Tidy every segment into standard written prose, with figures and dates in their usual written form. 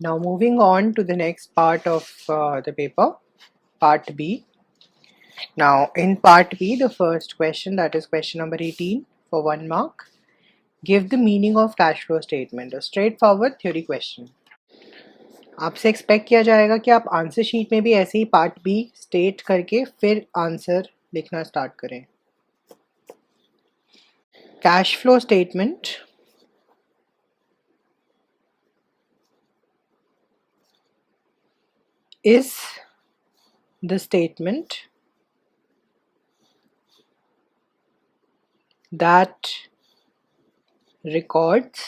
Now moving on to the next part of the paper, part B. Now in part B, the first question, that is question number 18 for 1 mark. Give the meaning of cash flow statement. A straightforward theory question. आपसे expect किया जाएगा कि आप answer sheet में भी ऐसे ही part B state करके फिर आंसर लिखना स्टार्ट करें. Cash flow statement is the statement that records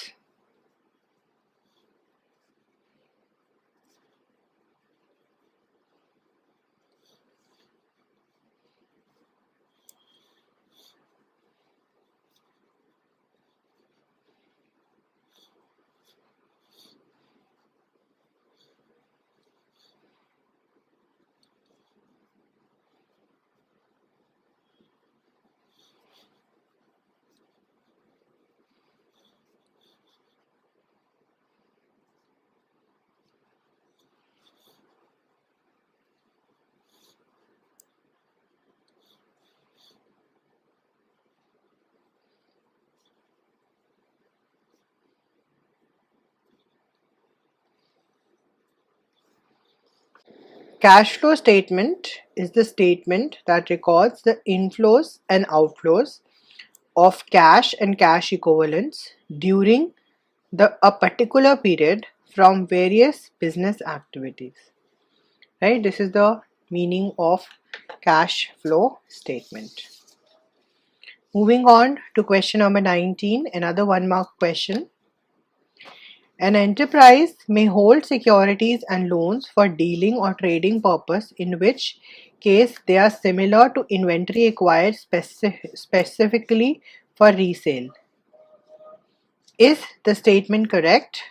cash flow statement is the statement that records the inflows and outflows of cash and cash equivalents during a particular period from various business activities. Right? This is the meaning of cash flow statement. Moving on to question number 19, another 1 mark question. An enterprise may hold securities and loans for dealing or trading purpose, in which case they are similar to inventory acquired specifically for resale. Is the statement correct?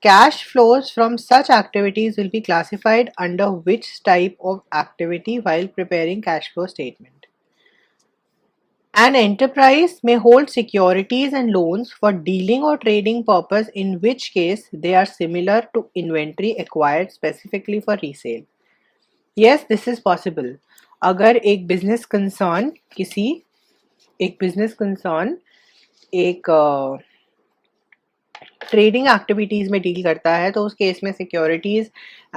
Cash flows from such activities will be classified under which type of activity while preparing cash flow statement? An enterprise may hold securities and loans for dealing or trading purpose, in which case they are similar to inventory acquired specifically for resale. Yes, this is possible. अगर एक business concern एक trading activities में deal करता है, तो उस case में securities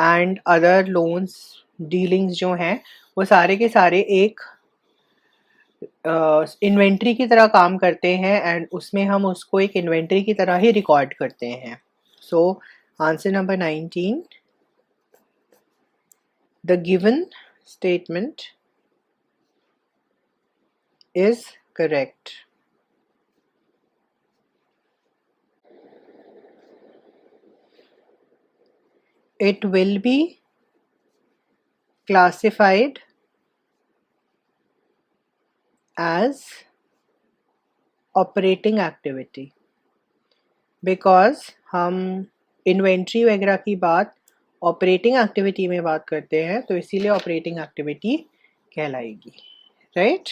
and other loans dealings जो हैं वो सारे के सारे एक इन्वेंट्री की तरह काम करते हैं एंड उसमें हम उसको एक इन्वेंट्री की तरह ही रिकॉर्ड करते हैं. So answer number 19, the given statement is correct. It will be classified as operating activity because हम इन्वेंट्री वगैरह की बात ऑपरेटिंग एक्टिविटी में बात करते हैं, तो इसीलिए ऑपरेटिंग एक्टिविटी कहलाएगी. Right.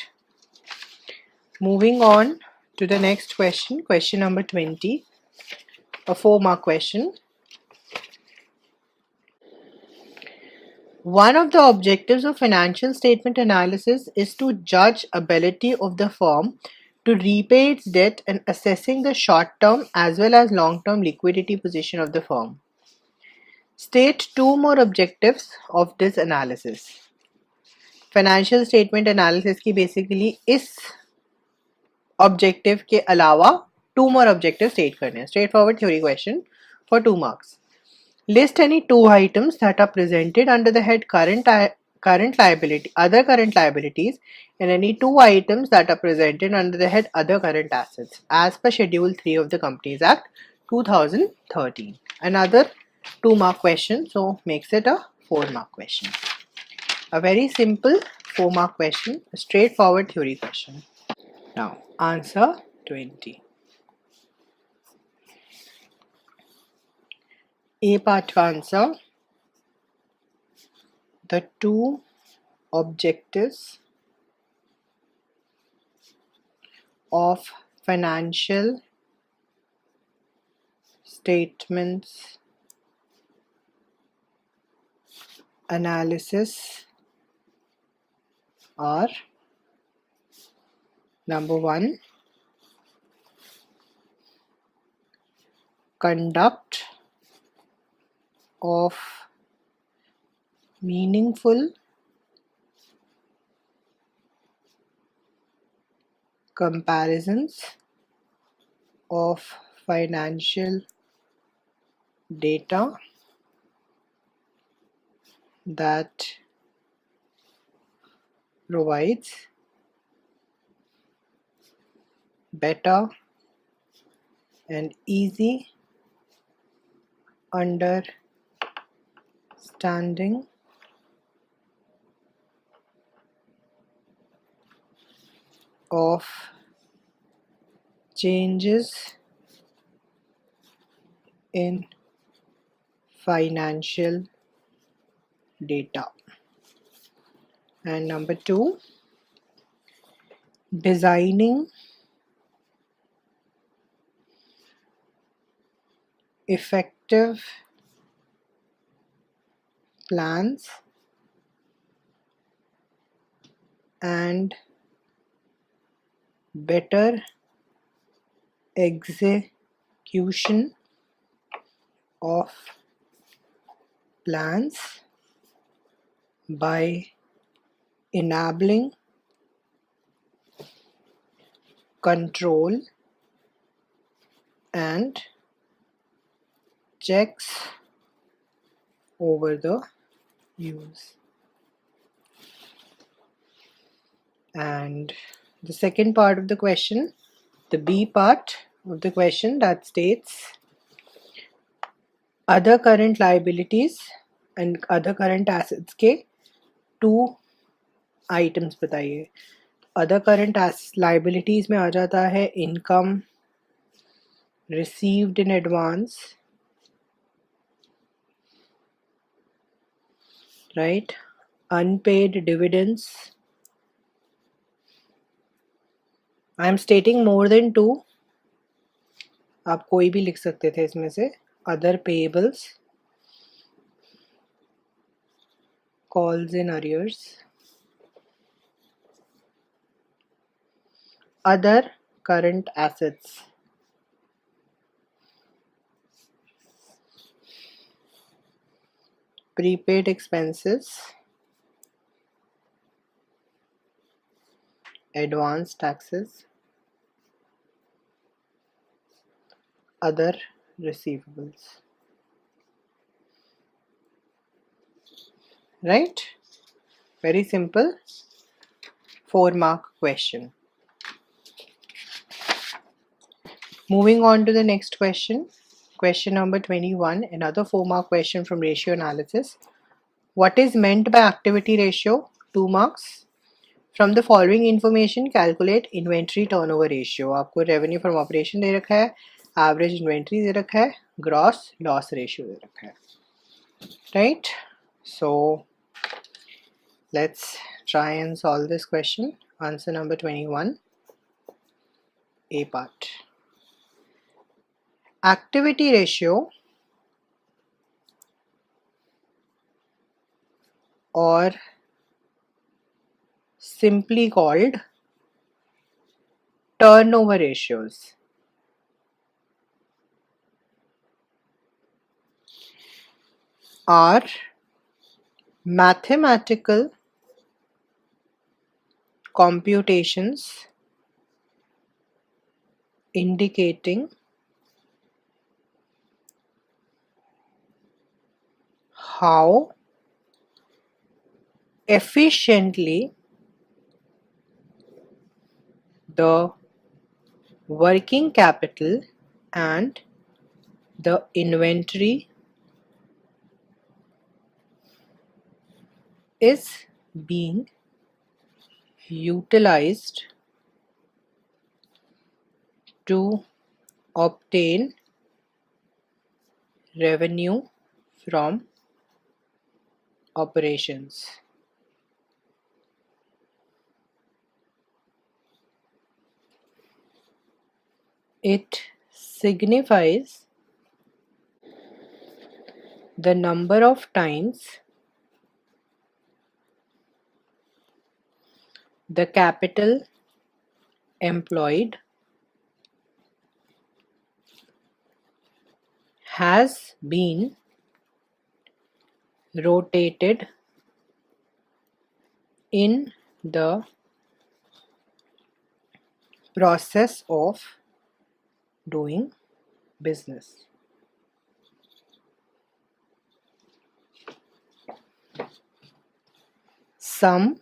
Moving on to the next question, question number 20, a 4 mark question. One of the objectives of financial statement analysis is to judge ability of the firm to repay its debt and assessing the short-term as well as long-term liquidity position of the firm. State 2 more objectives of this analysis. Financial statement analysis की basically इस objective के अलावा 2 more objectives state करने हैं. Straightforward theory question for 2 marks. List any 2 items that are presented under the head current liability, other current liabilities, and any 2 items that are presented under the head other current assets as per Schedule 3 of the Companies Act 2013. Another 2 mark question, so makes it a 4 mark question. A very simple 4 mark question, a straightforward theory question. Now answer 20. A part का answer, the 2 objectives of financial statements analysis are: number 1, conduct of meaningful comparisons of financial data that provides better and easy understanding of changes in financial data. And number 2, designing effective plans and better execution of plans by enabling control and checks over the use. And the second part of the question, the B part of the question, that states other current liabilities and other current assets के 2 items बताइए. Other current liabilities में आ जाता है income received in advance, right? Unpaid dividends. I am stating more than 2. आप कोई भी लिख सकते थे इसमें से. Other payables, calls in arrears, other current assets, prepaid expenses, advance taxes, other receivables. Right? Very simple 4-mark question. Moving on to the next question. Question number 21, another 4-mark question from ratio analysis. What is meant by activity ratio? 2 marks. From the following information, calculate inventory turnover ratio. आपको revenue from operation दे रखा है, average inventory दे रखा है, gross loss ratio दे रखा है. Right? So let's try and solve this question. Answer number 21, A part. Activity ratio, or simply called turnover ratios, are mathematical computations indicating how efficiently the working capital and the inventory is being utilized to obtain revenue from operations. It signifies the number of times the capital employed has been rotated in the process of doing business. Some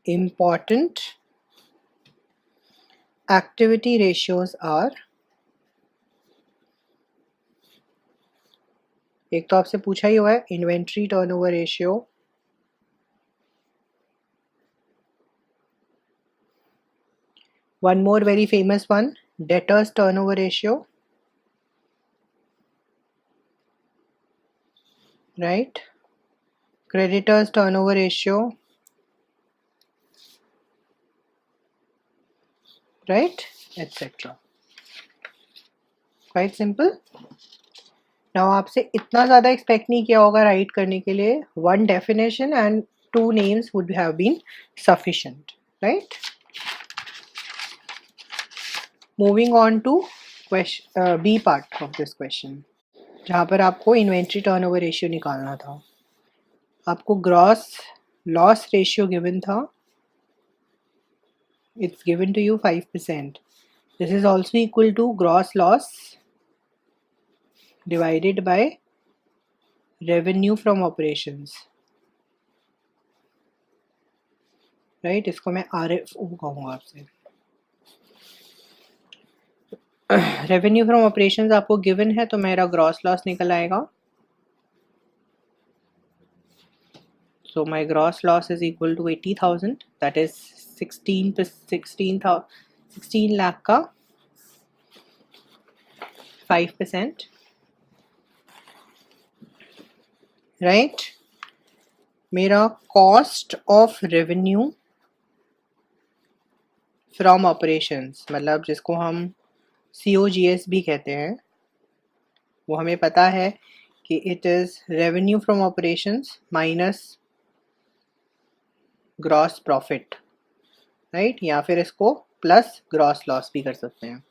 important activity ratios are, एक तो आपसे पूछा ही हुआ है inventory turnover ratio, one more very famous one, debtors turnover ratio, right? Creditors turnover ratio, right? Etc. Quite simple. Now आपसे इतना ज़्यादा expect नहीं किया होगा राइट करने के लिए. One definition and two names would have been sufficient, right? Moving on to question B part of this question, जहाँ पर आपको इन्वेंट्री टर्नओवर रेशियो निकालना था. आपको ग्रॉस लॉस रेशियो गिवन था. It's given to you 5%. This is also equal to gross loss divided by revenue from operations, right? इसको मैं RFO कहूँगा आपसे. रेवेन्यू फ्रॉम ऑपरेशंस आपको गिवन है तो मेरा ग्रॉस लॉस निकल आएगा. So my gross loss is equal to 80,000. That is 16 lakh का 5%, right? मेरा cost of revenue from operations, मतलब जिसको हम COGS भी कहते हैं, वो हमें पता है कि it is revenue from operations minus gross profit, right? या फिर इसको प्लस ग्रॉस लॉस भी कर सकते हैं.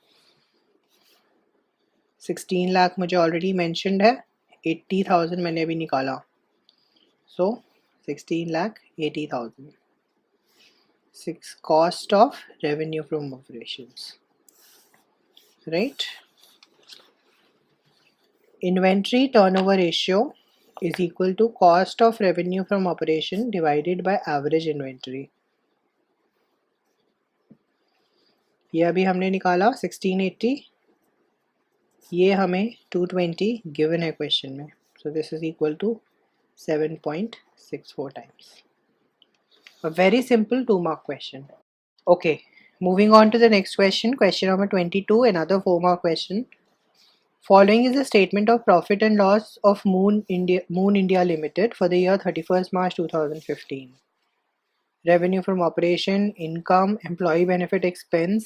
16 लाख मुझे ऑलरेडी मेंशन्ड है, 80,000 मैंने अभी निकाला. सो 16 lakh 80,000. 6 cost of revenue from operations, right? Inventory turnover ratio is equal to cost of revenue from operation divided by average inventory. ये अभी हमने निकाला 1680, ये हमें 220 given है क्वेश्चन में. So this is equal to 7.64 times. A very simple 2-mark question. Okay, moving on to the next question, question number 22, another 4-mark question. Following is a statement of profit and loss of Moon India Limited for the year 31st March 2015. Revenue from operation, income, employee benefit expense,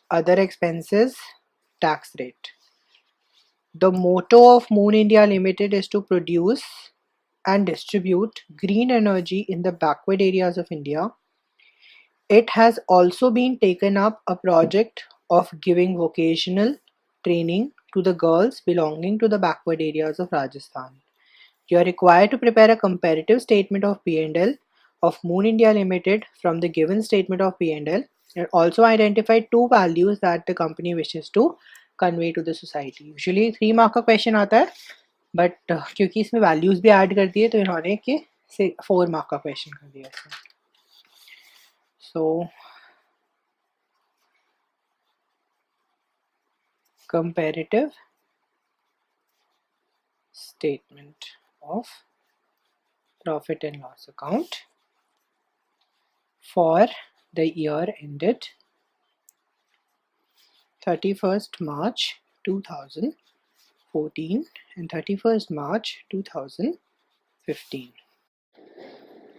other expenses, tax rate. The motto of Moon India Limited is to produce and distribute green energy in the backward areas of India. It has also been taken up a project of giving vocational training to the girls belonging to the backward areas of Rajasthan. You are required to prepare a comparative statement of P&L of Moon India Limited from the given statement of P&L and also identify 2 values that the company wishes to convey to the society. Usually 3 mark का question आता है, but क्योंकि इसमें values भी add कर दिए तो इन्होंने कि 4 mark का question कर दिया इसमें. So comparative statement of profit and loss account for the year ended 31st March 2014 and 31st March 2015.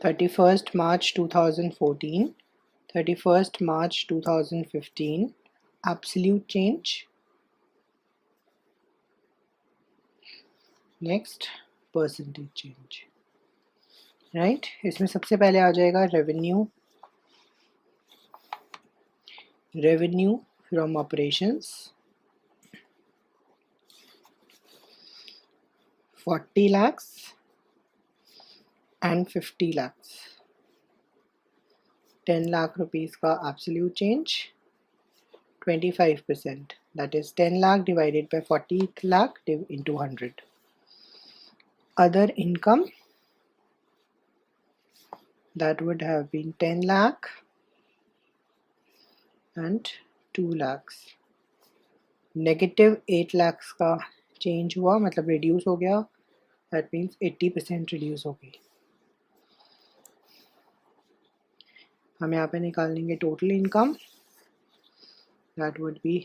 31st March 2014, 31st March 2015, absolute change. Next, percentage change. Right. इसमें सबसे पहले आ जाएगा revenue from operations 40 lakhs and 50 lakhs. 10 lakh rupees का absolute change, 25%. That is 10 lakh divided by 40 lakh into 100. Other income, that would have been 10 lakh and 2 lakhs. Negative 8 lakhs का change हुआ, मतलब reduce हो गया. That means 80% reduce हो गई. हम यहाँ पे निकाल लेंगे total income. That would be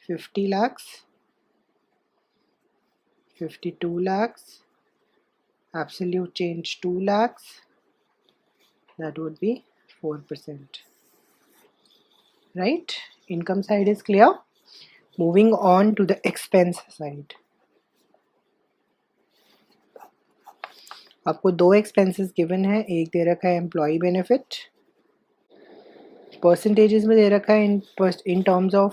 50 lakhs, 52 lakhs, absolute change 2 lakhs. That would be 4%. Right? Income side is clear. Moving on to the expense side. आपको दो expenses given है. एक दे रखा है employee benefit, percentages में दे रखा है in terms of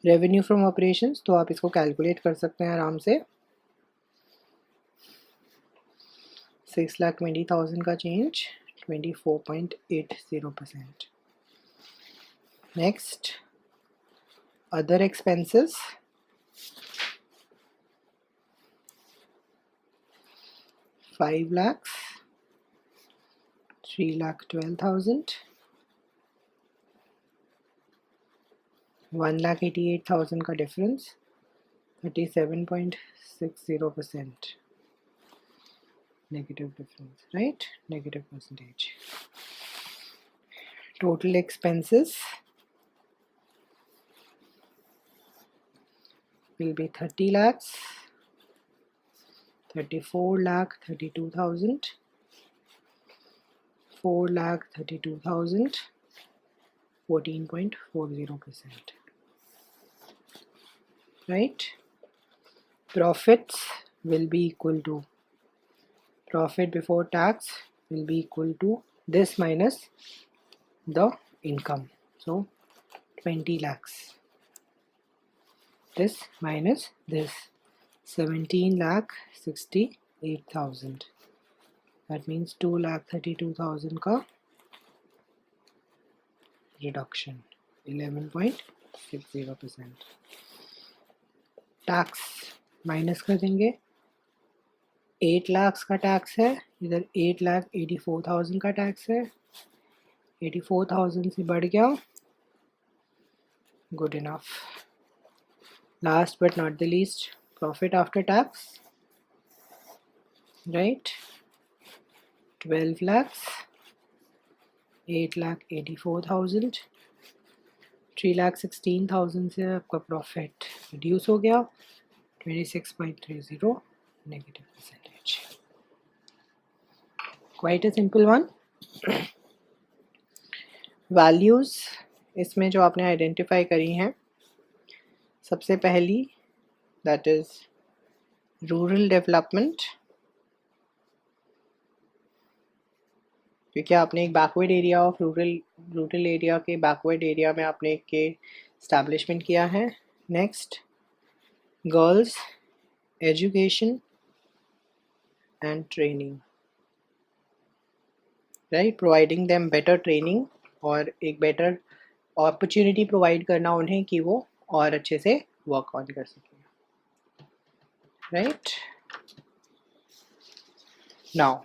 revenue from operations. तो आप इसको calculate कर सकते हैं आराम से. 6,20,000 का change, 24.80%. Next, other expenses. 5 lakhs, 3,12,000, 1,88,000 का difference, 37.60%. Negative difference, right? Negative percentage. Total expenses will be 30 lakhs, 34 lakh 32,000, 4 lakh 32,000, 14.40%. Right? Profits will be equal to, profit before tax will be equal to this minus the income. So 20 lakhs. This minus this, 17,68,000. That means 2,32,000 का reduction, 11.60%. Tax minus कर देंगे. 8 lakhs का tax है, इधर 8,84,000 का tax है. 84,000 से बढ़ गया. Good enough. Last but not the least, profit after tax, right? 12 lakhs, 8,84,000, 3,16,000 से आपका प्रॉफिट रिड्यूस हो गया. 26.30 negative percentage. Quite a simple one. Values इसमें जो आपने आइडेंटिफाई करी हैं, सबसे पहली that is rural development, क्योंकि आपने एक backward area of rural area के बैकवर्ड एरिया में आपने के एस्टैब्लिशमेंट किया है. Next, girls education and training, right, providing them better training और एक बेटर अपॉर्चुनिटी प्रोवाइड करना उन्हें कि वो और अच्छे से वर्क ऑन कर सकें. Right, now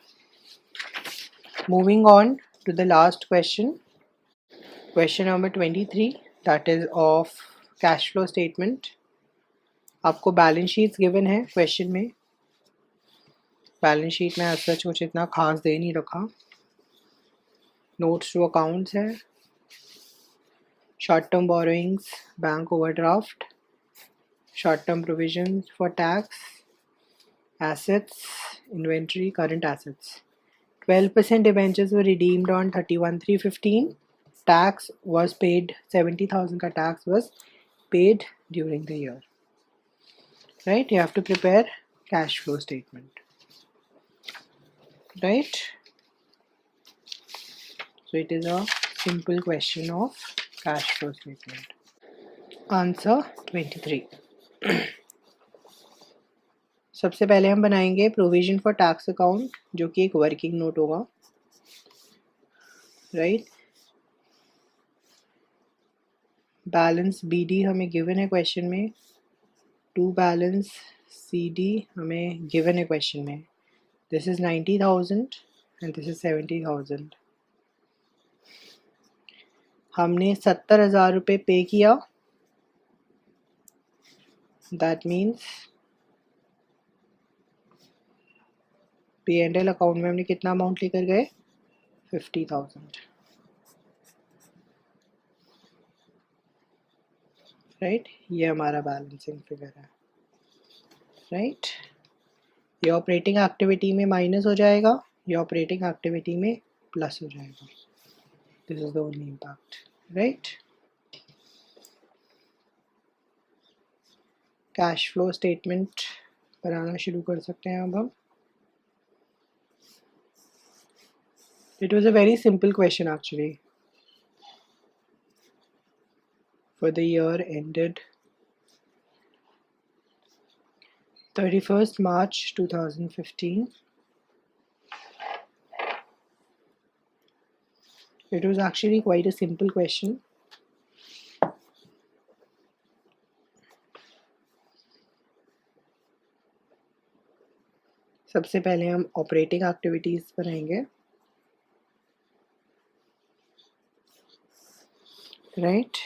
moving on to the last question, question number 23, that is of cash flow statement. आपको बैलेंस शीट्स गिवन है क्वेश्चन में. बैलेंस शीट में आज सच कुछ इतना खास दे नहीं रखा. नोट्स टू अकाउंट्स है, short term borrowings, bank overdraft, short term provisions for tax, assets, inventory, current assets. 12% debentures were redeemed on 31/3/15. Tax was paid, 70,000 ka tax was paid during the year. Right? You have to prepare cash flow statement. Right? So it is a simple question of cash flow statement. Answer 23. सबसे पहले हम बनाएंगे provision for tax account, जो कि एक working note होगा, right. Balance BD हमें given है क्वेश्चन में, टू बैलेंस सीडी हमें गिवन है क्वेश्चन में. This is 90,000 and this is 70,000. हमने 70,000 रुपये पे किया. दैट मीन्स P&L अकाउंट में हमने कितना अमाउंट लेकर गए, 50,000, राइट. ये हमारा बैलेंसिंग फिगर है, राइट. ये ऑपरेटिंग एक्टिविटी में माइनस हो जाएगा, ये ऑपरेटिंग एक्टिविटी में प्लस हो जाएगा. This is the only impact, right. Cash flow statement बनाना शुरू कर सकते हैं अब हम. It was a very simple question actually. For the year ended 31st March 2015. It was actually quite a simple question. सबसे पहले हम ऑपरेटिंग एक्टिविटीज बनाएंगे, राइट.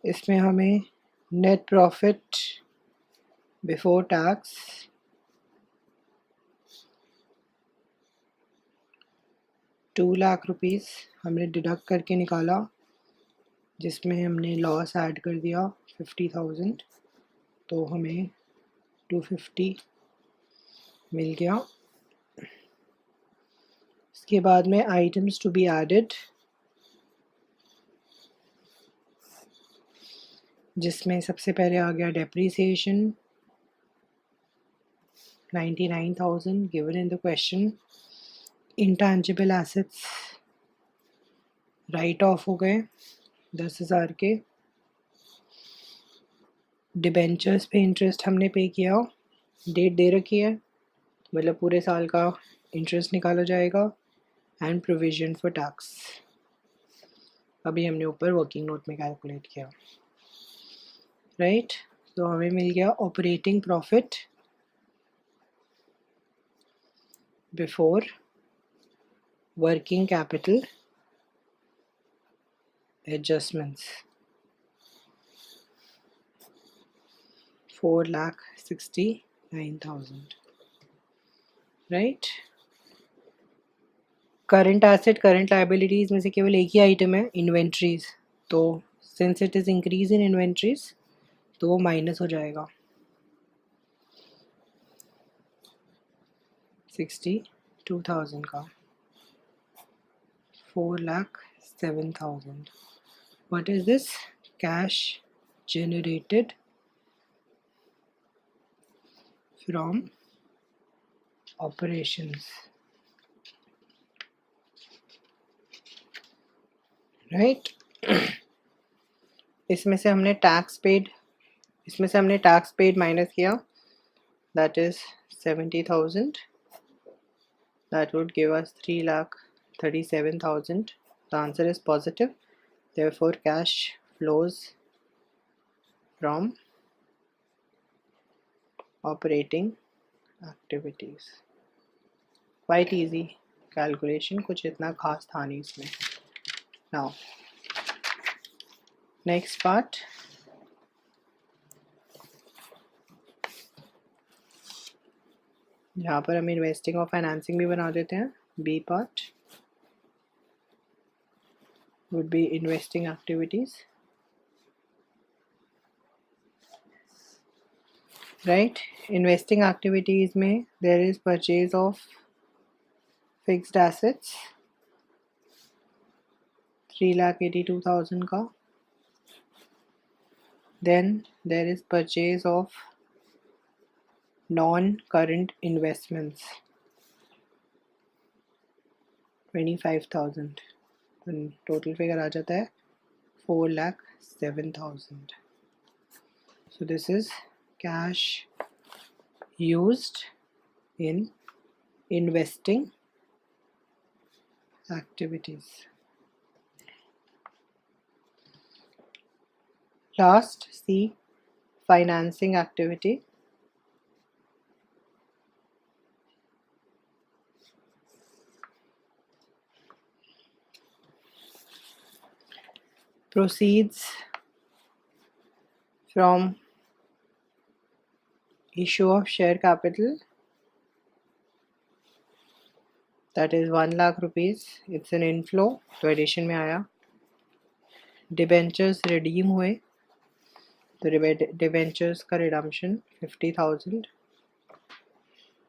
इसमें हमें नेट प्रॉफिट बिफोर टैक्स ₹2,00,000 हमने डिडक्ट करके निकाला, जिसमें हमने लॉस ऐड कर दिया 50,000, तो हमें 250 मिल गया. इसके बाद में आइटम्स टू बी एडेड, जिसमें सबसे पहले आ गया depreciation 99,000 given in the question. Intangible assets right of हो गए 10,000 के. डिबेंचर्स पे इंटरेस्ट हमने पे किया, डेट दे रखी है, मतलब पूरे साल का इंटरेस्ट निकाला जाएगा. एंड प्रोविजन फॉर टैक्स अभी हमने ऊपर वर्किंग नोट में कैलकुलेट किया, राइट. तो हमें मिल गया operating profit before working capital adjustments 4,69,000, right. Current asset current liabilities में से केवल एक ही आइटम है, इन्वेंट्रीज. तो since it is increase in inventories तो वो माइनस हो जाएगा 62,000 का. 4,07,000. What is this? Cash generated from operations, right. इसमें से हमने टैक्स पेड माइनस किया, that is 70,000. That would give us 3,37,000. The answer is positive. Therefore, cash flows from operating activities. Quite easy calculation, कुछ इतना खास था नहीं इसमें. Now, next part. यहाँ पर हम इन्वेस्टिंग और फाइनेंसिंग भी बना देते हैं. B part would be investing activities, right. Investing activities में there is purchase of fixed assets 3,82,000 का. Then there is purchase of non-current investments 25,000, total figure आ जाता है 4,07,000. So this is cash used in investing activities. Last, C, financing activity. Proceeds from issue of share capital, that is 1 lakh rupees. It's an inflow, तो addition में आया. Debentures redeem हुए, तो debentures का redemption 50,000.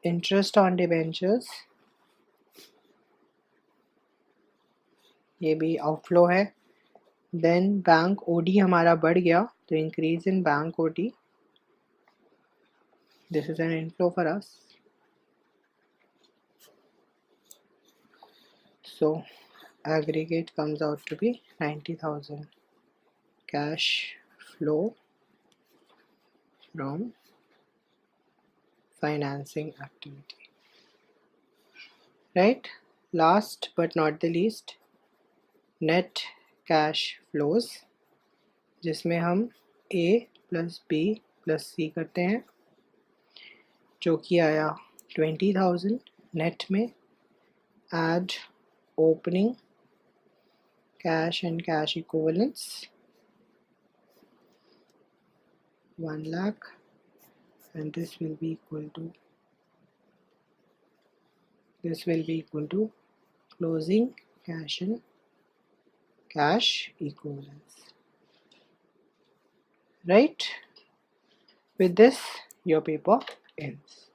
Interest on debentures, ये भी outflow है. Then bank OD हमारा बढ़ गया, तो increase in bank OD, this is an inflow for us. So aggregate comes out to be 90,000 cash flow from financing activity. Right? Last but not the least, net cash flows, जिसमें हम A plus B plus C करते हैं, जो कि आया 20,000 net में. Add opening cash and cash equivalents 1 lakh, and this will be equal to closing cash and cash equivalents. Right? With this, your paper ends.